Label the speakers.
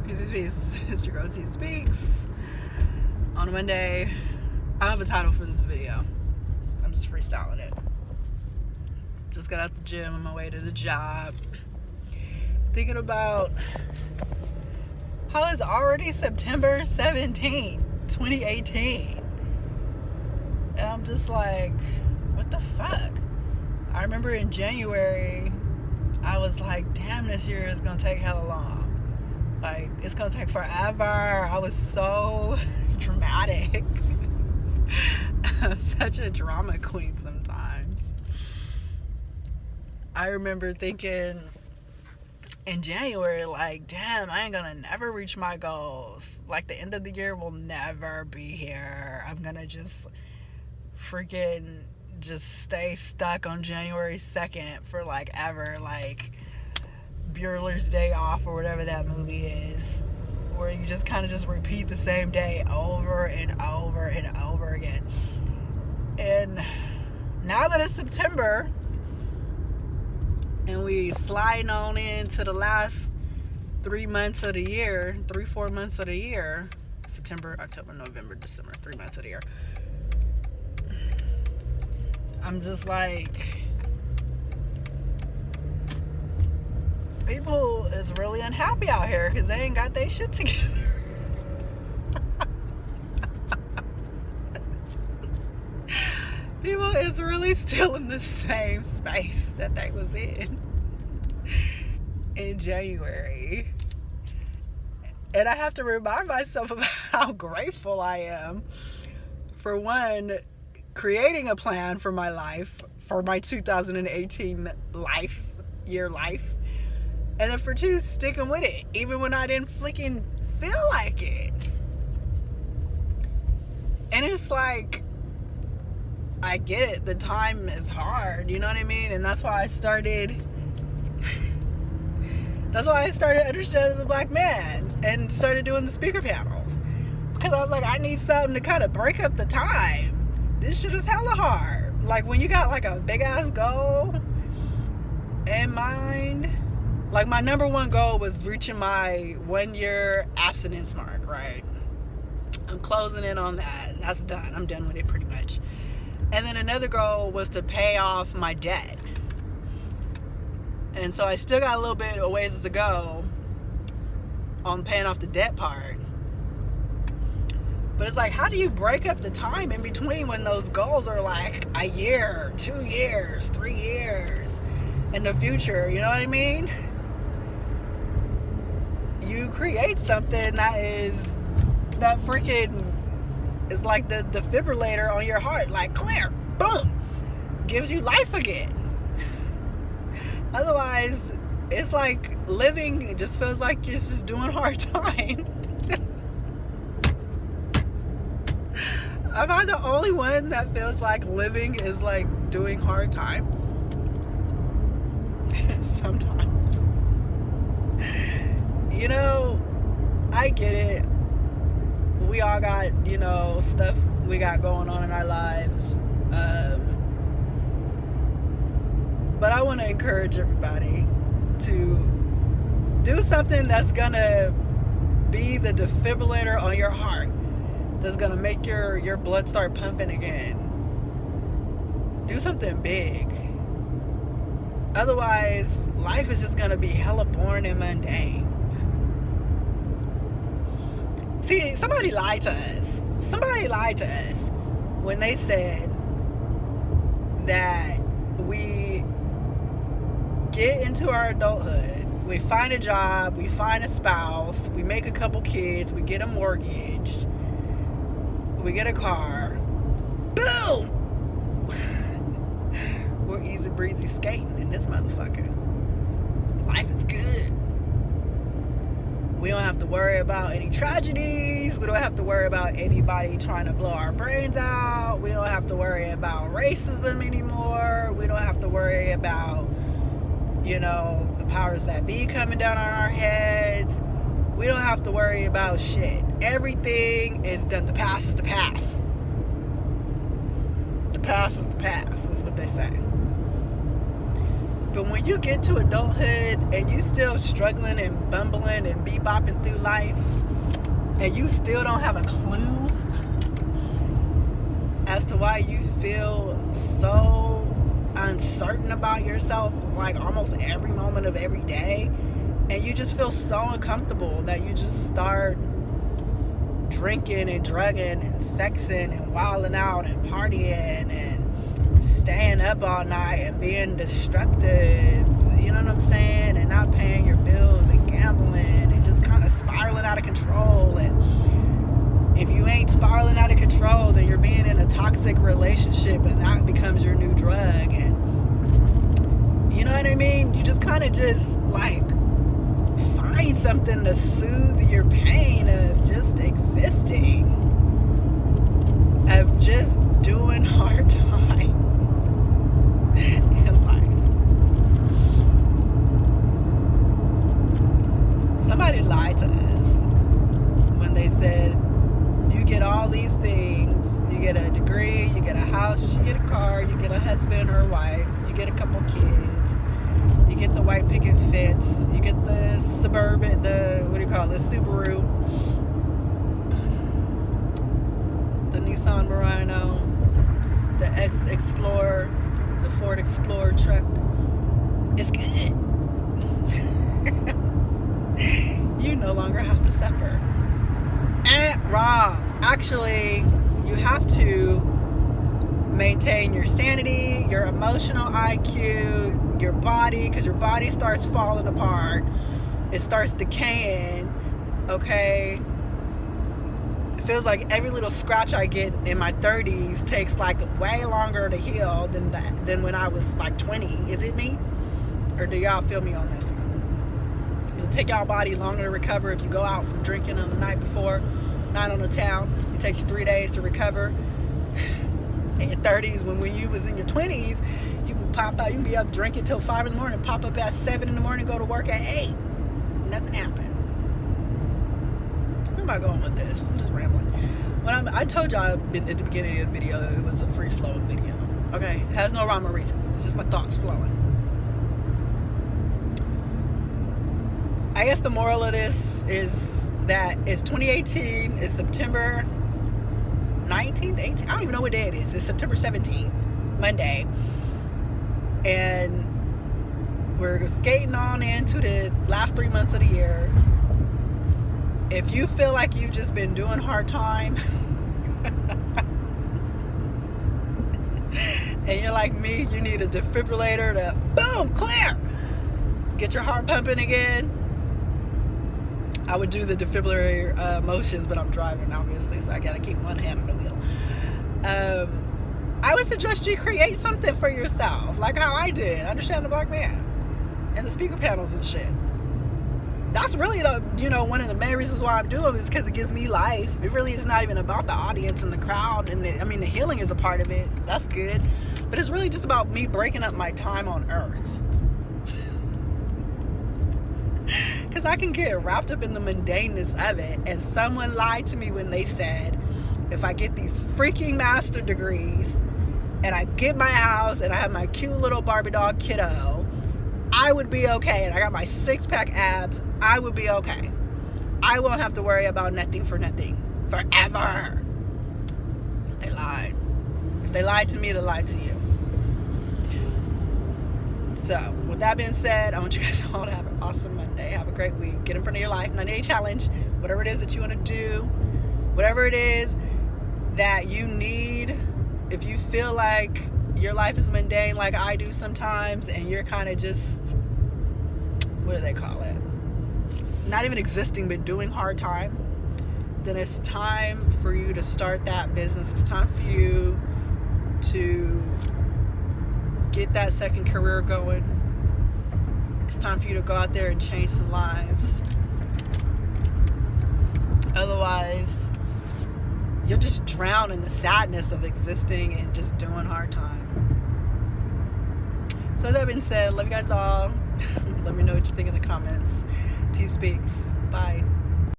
Speaker 1: Peace. It's your girl T Speaks. On a Monday, I don't have a title for this video. I'm just freestyling it. Just got out the gym on my way to the job. Thinking about how it's already September 17th, 2018. And I'm just like, what the fuck? I remember in January, I was like, damn, this year is gonna take hella long. Like, it's gonna take forever. I was so dramatic. I'm such a drama queen sometimes. I remember thinking in January, like, damn, I ain't gonna never reach my goals. Like, the end of the year will never be here. I'm gonna just freaking just stay stuck on January 2nd for like ever, like Bueller's Day Off or whatever that movie is, where you just kind of just repeat the same day over and over and over again. And now that it's September and we sliding on into the last 4 months of the year, September, October, November, December, 3 months of the year, I'm just like, people is really unhappy out here because they ain't got their shit together. People is really still in the same space that they was in January. And I have to remind myself of how grateful I am for, one, creating a plan for my life, for my 2018 life, and then for 2, sticking with it, even when I didn't freaking feel like it. And it's like, I get it, the time is hard, you know what I mean? And that's why I started Understanding the Black Man and started doing the speaker panels, because I was like, I need something to kind of break up the time. This shit is hella hard. Like, when you got like a big ass goal in mind, like my number one goal was reaching my 1 year abstinence mark, right? I'm closing in on that. That's done. I'm done with it pretty much. And then another goal was to pay off my debt. And so I still got a little bit of ways to go on paying off the debt part. But it's like, how do you break up the time in between when those goals are like a year, 2 years, 3 years in the future? You know what I mean? You create something that freaking is like the defibrillator on your heart, like clear, boom, gives you life again. Otherwise, it's like living, it just feels like you're just doing hard time. Am I the only one that feels like living is like doing hard time? Sometimes. You know, I get it. We all got, stuff we got going on in our lives. But I want to encourage everybody to do something that's going to be the defibrillator on your heart, that's going to make your blood start pumping again. Do something big. Otherwise, life is just going to be hella boring and mundane. See, somebody lied to us when they said that we get into our adulthood, we find a job, we find a spouse, we make a couple kids, we get a mortgage, we get a car, boom! We're easy breezy skating in this motherfucker. Life is good. We don't have to worry about any tragedies. We don't have to worry about anybody trying to blow our brains out. We don't have to worry about racism anymore. We don't have to worry about, the powers that be coming down on our heads. We don't have to worry about shit. Everything is done. The past is the past. The past is the past, is what they say. But when you get to adulthood and you still struggling and bumbling and bebopping through life, and you still don't have a clue as to why you feel so uncertain about yourself, like almost every moment of every day, and you just feel so uncomfortable that you just start drinking and drugging and sexing and wilding out and partying and staying up all night and being destructive, you know what I'm saying, and not paying your bills and gambling and just kind of spiraling out of control. And if you ain't spiraling out of control, then you're being in a toxic relationship, and that becomes your new drug. And you know what I mean? You just kind of just like find something to soothe your pain of just existing, of just doing hard time in life. Somebody lied to us when they said you get all these things. You get a degree, you get a house, you get a car, you get a husband or a wife, you get a couple kids, you get the white picket fence, you get the Suburban, the Subaru, the Nissan Murano, the Explorer, the Ford Explorer truck. It's good. You no longer have to suffer. Wrong. Actually, you have to maintain your sanity, your emotional IQ, your body, because your body starts falling apart. It starts decaying, okay? It feels like every little scratch I get in my 30s takes like way longer to heal than when I was like 20. Is it me? Or do y'all feel me on this one? Does it take y'all body longer to recover if you go out from drinking on the night before, night on the town? It takes you 3 days to recover. In your 30s, when you was in your 20s, you can pop out, you can be up drinking till 5 in the morning, pop up at 7 in the morning, go to work at 8. Nothing happened. Where am I going with this? I'm just rambling. I told y'all at the beginning of the video it was a free-flowing video. Okay? It has no rhyme or reason. It's just my thoughts flowing. I guess the moral of this is that it's 2018, it's September 19th, 18th, I don't even know what day it is. It's September 17th, Monday. And we're skating on into the last 3 months of the year. If you feel like you've just been doing hard time and you're like me, you need a defibrillator to boom, clear, get your heart pumping again. I would do the defibrillator motions, but I'm driving obviously, so I gotta keep one hand on the wheel. I would suggest you create something for yourself, like how I did, Understand the Black Man, and the speaker panels and shit. That's really one of the main reasons why I'm doing it, is because it gives me life. It really is not even about the audience and the crowd, and the healing is a part of it. That's good, but it's really just about me breaking up my time on earth. Because I can get wrapped up in the mundaneness of it. And someone lied to me when they said, if I get these freaking master degrees and I get my house and I have my cute little Barbie doll kiddo, I would be okay. And I got my 6-pack abs, I would be okay. I won't have to worry about nothing for nothing forever. They lied. If they lied to me, they lied to you. So, with that being said, I want you guys all to have an awesome Monday. Have a great week. Get in front of your life. 90-day challenge. Whatever it is that you want to do. Whatever it is that you need. If you feel like your life is mundane like I do sometimes, and you're kind of just, what do they call it? Not even existing, but doing hard time. Then it's time for you to start that business. It's time for you to get that second career going. It's time for you to go out there and change some lives. Otherwise, you'll just drown in the sadness of existing and just doing hard time. So that being said, love you guys all. Let me know what you think in the comments. T Speaks. Bye.